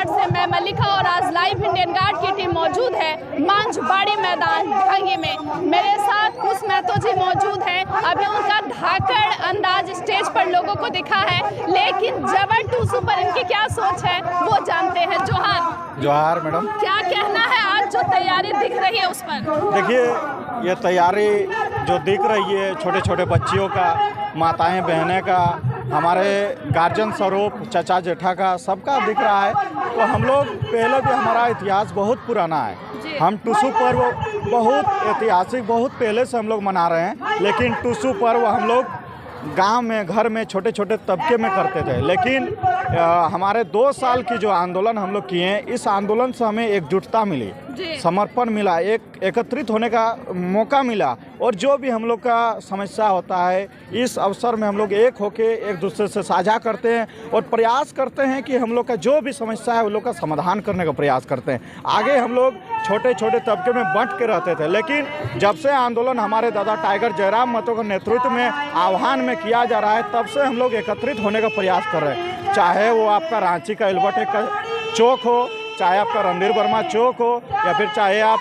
Guard से मैं मल्लिका और आज लाइव इंडियन गार्ड की टीम मौजूद है मांझबाड़ी मैदान ढांगी में। मेरे साथ कुश महतो जी मौजूद हैं। अभी उनका धाकड़ अंदाज स्टेज पर लोगों को दिखा है, लेकिन जबर टूसू पर इनकी क्या सोच है वो जानते हैं। जोहार मैडम, क्या कहना है आज जो तैयारी दिख रही है उस पर? देखिए ये तैयारी जो दिख रही है छोटे छोटे बच्चियों का, माताएं बहनें का, हमारे गार्जियन स्वरूप चचा जेठा का, सबका दिख रहा है। तो हम लोग पहले भी, हमारा इतिहास बहुत पुराना है। हम टूसू पर्व बहुत ऐतिहासिक, बहुत पहले से हम लोग मना रहे हैं। लेकिन टूसू पर्व हम लोग गांव में, घर में, छोटे छोटे तबके में करते थे। लेकिन हमारे 2 साल की जो आंदोलन हम लोग किए, इस आंदोलन से हमें एकजुटता मिली, समर्पण मिला, एक एकत्रित होने का मौका मिला। और जो भी हम लोग का समस्या होता है, इस अवसर में हम लोग एक होके एक दूसरे से साझा करते हैं और प्रयास करते हैं कि हम लोग का जो भी समस्या है उन लोग का समाधान करने का प्रयास करते हैं। आगे हम लोग छोटे छोटे तबके में बंट के रहते थे, लेकिन जब से आंदोलन हमारे दादा टाइगर जयराम महतो के नेतृत्व में, आह्वान में किया जा रहा है, तब से हम लोग एकत्रित होने का प्रयास कर रहे हैं। चाहे वो आपका रांची का एल्बर्ट का चौक हो, चाहे आपका रणधीर वर्मा चौक हो, या फिर चाहे आप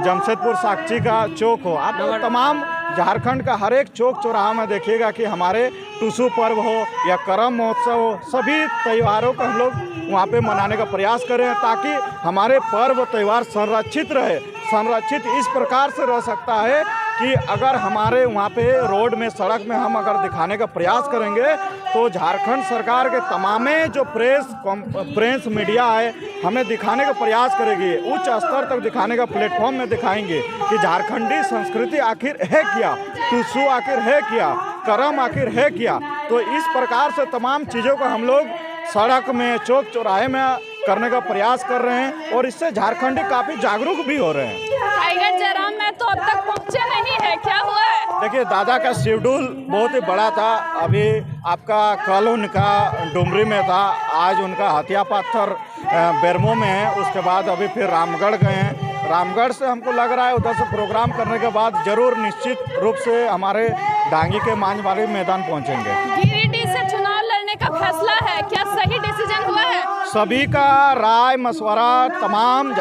जमशेदपुर साक्षी का चौक हो, आप तमाम झारखंड का हर एक चौक चौराहा में देखिएगा कि हमारे टूसू पर्व हो या करम महोत्सव हो, सभी त्योहारों को हम लोग वहाँ पे मनाने का प्रयास करें, ताकि हमारे पर्व त्यौहार संरक्षित रहे। संरक्षित इस प्रकार से रह सकता है कि अगर हमारे वहाँ पे रोड में, सड़क में हम अगर दिखाने का प्रयास करेंगे तो झारखंड सरकार के तमामे जो प्रेस मीडिया है हमें दिखाने का प्रयास करेगी, उच्च स्तर तक दिखाने का प्लेटफॉर्म में दिखाएंगे कि झारखंडी संस्कृति आखिर है क्या, टूसू आखिर है क्या, करम आखिर है क्या। तो इस प्रकार से तमाम चीज़ों को हम लोग सड़क में, चौक चौराहे में करने का प्रयास कर रहे हैं और इससे झारखंडी काफ़ी जागरूक भी हो रहे हैं। टाइगर जयराम में तो अब तक पहुंचे नहीं है, क्या हुआ है? देखिए दादा का शेड्यूल बहुत ही बड़ा था। अभी आपका कल उनका डुमरी में था, आज उनका हथिया पत्थर बेरमो में है, उसके बाद अभी फिर रामगढ़ गए हैं। रामगढ़ से हमको लग रहा है उधर से प्रोग्राम करने के बाद जरूर निश्चित रूप से हमारे ढांगी के मांझबाड़ी मैदान पहुंचेंगे। गिरिडीह से चुनाव लड़ने का फैसला है, क्या सही डिसीजन हुआ है? सभी का राय मशवरा, तमाम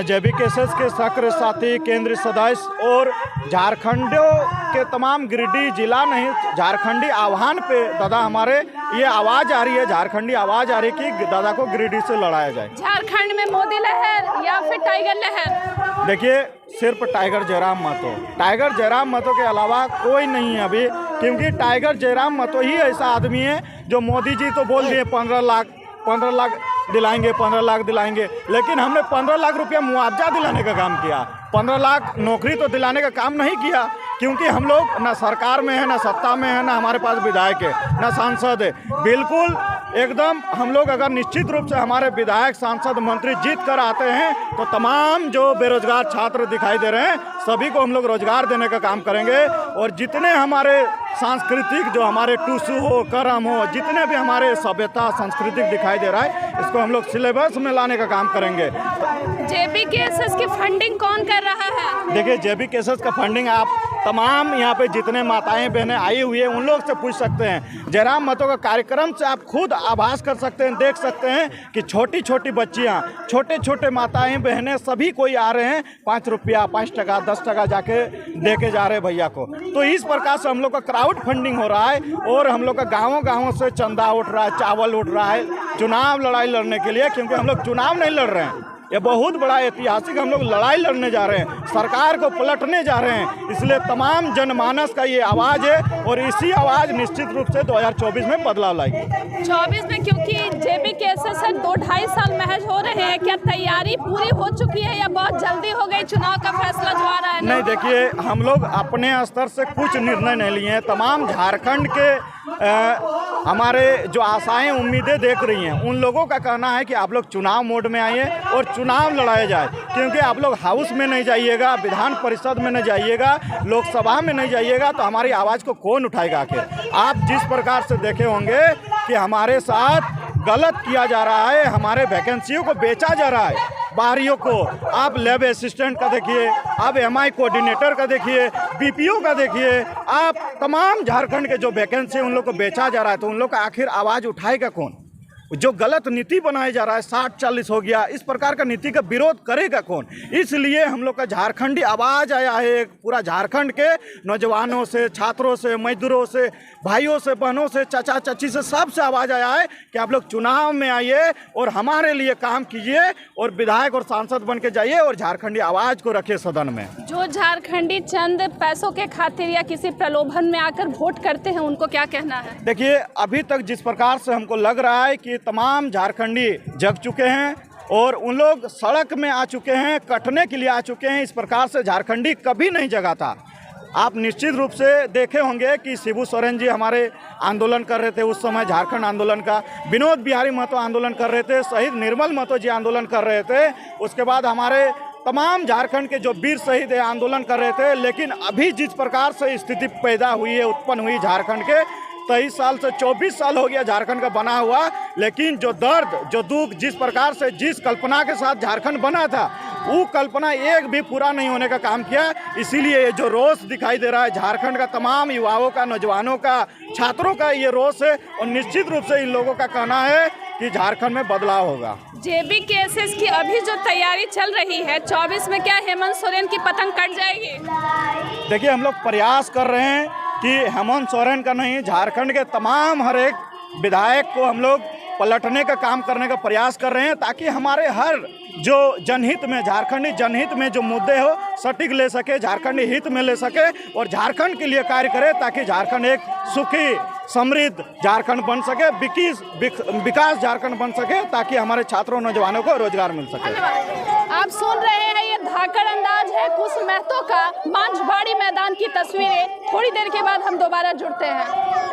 JBKSS के सक्रिय साथी, केंद्रीय सदस्य और झारखंडियों के तमाम, गिरिडीह जिला नहीं, झारखंडी आह्वान पे दादा हमारे ये आवाज़ आ रही है, झारखंडी आवाज़ आ रही है कि दादा को गिरिडीह से लड़ाया जाए। झारखंड में मोदी लहर या फिर टाइगर लहर? देखिए सिर्फ टाइगर जयराम महतो, टाइगर जयराम महतो के अलावा कोई नहीं है अभी, क्योंकि टाइगर जयराम महतो ही ऐसा आदमी है जो, मोदी जी तो बोल दिए 15 लाख दिलाएंगे, 15 लाख दिलाएंगे, लेकिन हमने 15 लाख रुपया मुआवजा दिलाने का काम किया, 15 लाख नौकरी तो दिलाने का काम नहीं किया, क्योंकि हम लोग ना सरकार में है, ना सत्ता में है, ना हमारे पास विधायक है, ना सांसद है। बिल्कुल एकदम हम लोग अगर निश्चित रूप से हमारे विधायक, सांसद, मंत्री जीत कर आते हैं तो तमाम जो बेरोजगार छात्र दिखाई दे रहे हैं सभी को हम लोग रोजगार देने का काम करेंगे। और जितने हमारे सांस्कृतिक, जो हमारे टूसू हो, करम हो, जितने भी हमारे सभ्यता सांस्कृतिक दिखाई दे रहा है, इसको हम लोग सिलेबस में लाने का काम करेंगे। JBKSS की फंडिंग कौन कर रहा है? देखिए JBKSS का फंडिंग आप तमाम यहाँ पे जितने माताएं बहनें आई हुई है उन लोग से पूछ सकते हैं। जयराम महतो का कार्यक्रम से आप खुद आभास कर सकते हैं, देख सकते हैं कि छोटी छोटी बच्चियाँ, छोटे छोटे माताएं बहनें सभी कोई आ रहे हैं, 5 रुपया, 5 टका, 10 टका जाके दे के जा रहे हैं भैया को। तो इस प्रकार से हम लोग का क्राउड फंडिंग हो रहा है और हम लोग का गाँवों से चंदा उठ रहा है, चावल उठ रहा है चुनाव लड़ाई लड़ने के लिए, क्योंकि हम लोग चुनाव नहीं लड़ रहे हैं, ये बहुत बड़ा ऐतिहासिक हम लोग लड़ाई लड़ने जा रहे हैं, सरकार को पलटने जा रहे हैं। इसलिए तमाम जनमानस का ये आवाज़ है और इसी आवाज़ निश्चित रूप से 2024 में बदलाव लाएगी। 24 में, क्योंकि JBKSS से 2-2.5 साल महज हो रहे हैं, क्या तैयारी पूरी हो चुकी है या बहुत जल्दी हो गई? चुनाव का फैसला जो आ रहा है नहीं, देखिए हम लोग अपने स्तर से कुछ निर्णय नहीं लिए हैं। तमाम झारखंड के हमारे जो आशाएं, उम्मीदें देख रही हैं, उन लोगों का कहना है कि आप लोग चुनाव मोड में आइए और चुनाव लड़ाया जाए, क्योंकि आप लोग हाउस में नहीं जाइएगा, विधान परिषद में नहीं जाइएगा, लोकसभा में नहीं जाइएगा, तो हमारी आवाज़ को कौन उठाएगा आखिर? आप जिस प्रकार से देखे होंगे कि हमारे साथ गलत किया जा रहा है, हमारे वैकेंसियों को बेचा जा रहा है बाहरियों को। आप लैब असिस्टेंट का देखिए, आप MI कोऑर्डिनेटर का देखिए, BPO का देखिए, आप तमाम झारखंड के जो वैकेंसी उन लोग को बेचा जा रहा है, तो उन लोग का आखिर आवाज़ उठाएगा कौन? जो गलत नीति बनाया जा रहा है 60-40 हो गया, इस प्रकार का नीति का विरोध करेगा कौन। इसलिए हम लोग का झारखंडी आवाज़ आया है, एक पूरा झारखंड के नौजवानों से, छात्रों से, मजदूरों से, भाइयों से, बहनों से, चाचा चाची से, सबसे आवाज़ आया है कि आप लोग चुनाव में आइए और हमारे लिए काम कीजिए और विधायक और सांसद बन के जाइए और झारखंडी आवाज़ को रखिए सदन में। जो झारखंडी चंद पैसों के खातिर या किसी प्रलोभन में आकर वोट करते हैं, उनको क्या कहना है? देखिए, अभी तक जिस प्रकार से हमको लग रहा है कि तमाम झारखंडी जग चुके हैं और उन लोग सड़क में आ चुके हैं, कटने के लिए आ चुके हैं। इस प्रकार से झारखंडी कभी नहीं जगा था। आप निश्चित रूप से देखे होंगे कि शिबू सोरेन जी हमारे आंदोलन कर रहे थे उस समय, झारखंड आंदोलन का, विनोद बिहारी महतो आंदोलन कर रहे थे, शहीद निर्मल महतो जी आंदोलन कर रहे थे, उसके बाद हमारे तमाम झारखंड के जो वीर शहीद है आंदोलन कर रहे थे। लेकिन अभी जिस प्रकार से स्थिति पैदा हुई है, उत्पन्न हुई झारखंड के, 23 साल से 24 साल हो गया झारखंड का बना हुआ, लेकिन जो दर्द, जो दुख, जिस प्रकार से, जिस कल्पना के साथ झारखंड बना था, वो कल्पना एक भी पूरा नहीं होने का काम किया। इसीलिए ये जो रोष दिखाई दे रहा है झारखंड का तमाम युवाओं का, नौजवानों का, छात्रों का, ये रोष है और निश्चित रूप से इन लोगों का कहना है कि झारखंड में बदलाव होगा। JBKSS की अभी जो तैयारी चल रही है 24 में, क्या हेमंत सोरेन की पतंग कट जाएगी? देखिए, हम लोग प्रयास कर रहे हैं कि हेमंत सोरेन का नहीं, झारखंड के तमाम हर एक विधायक को हम लोग पलटने का काम करने का प्रयास कर रहे हैं, ताकि हमारे हर जो जनहित में, झारखंडी जनहित में जो मुद्दे हो सटीक ले सके, झारखंडी हित में ले सके और झारखंड के लिए कार्य करे, ताकि झारखंड एक सुखी, समृद्ध झारखंड बन सके, विकास झारखंड बन सके, ताकि हमारे छात्रों, नौजवानों को रोजगार मिल सके। आप सुन रहे हैं, ये धाकड़ अंदाज है कुश महतो का, मांझबाड़ी मैदान की तस्वीरें। थोड़ी देर के बाद हम दोबारा जुड़ते हैं।